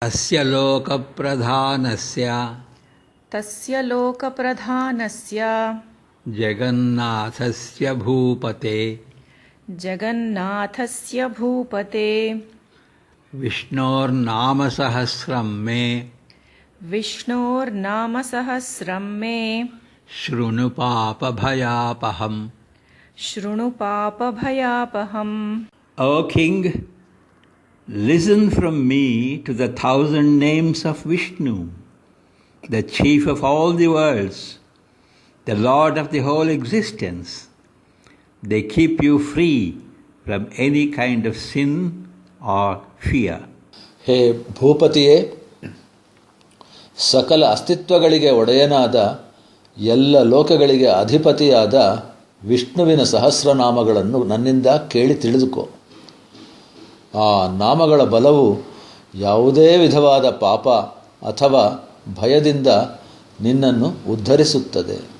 तस्य लोकप्रधानस्य जगन्नाथस्य भूपते विष्णोर्नामसहस्रं मे शृणु पापभयापहम्. O king, listen from me to the 1,000 names of Vishnu, the chief of all the worlds, the Lord of the whole existence. They keep you free from any kind of sin or fear. ಹೇ ಭೂಪತಿಯೇ, ಸಕಲ ಅಸ್ತಿತ್ವಗಳಿಗೆ ಒಡೆಯನಾದ, ಎಲ್ಲ ಲೋಕಗಳಿಗೆ ಅಧಿಪತಿಯಾದ ವಿಷ್ಣುವಿನ ಸಹಸ್ರನಾಮಗಳನ್ನು ನನ್ನಿಂದ ಕೇಳಿ ತಿಳಿದುಕೋ. ಆ ನಾಮಗಳ ಬಲವು ಯಾವುದೇ ವಿಧವಾದ ಪಾಪ ಅಥವಾ ಭಯದಿಂದ ನಿನ್ನನ್ನು ಉದ್ಧರಿಸುತ್ತದೆ.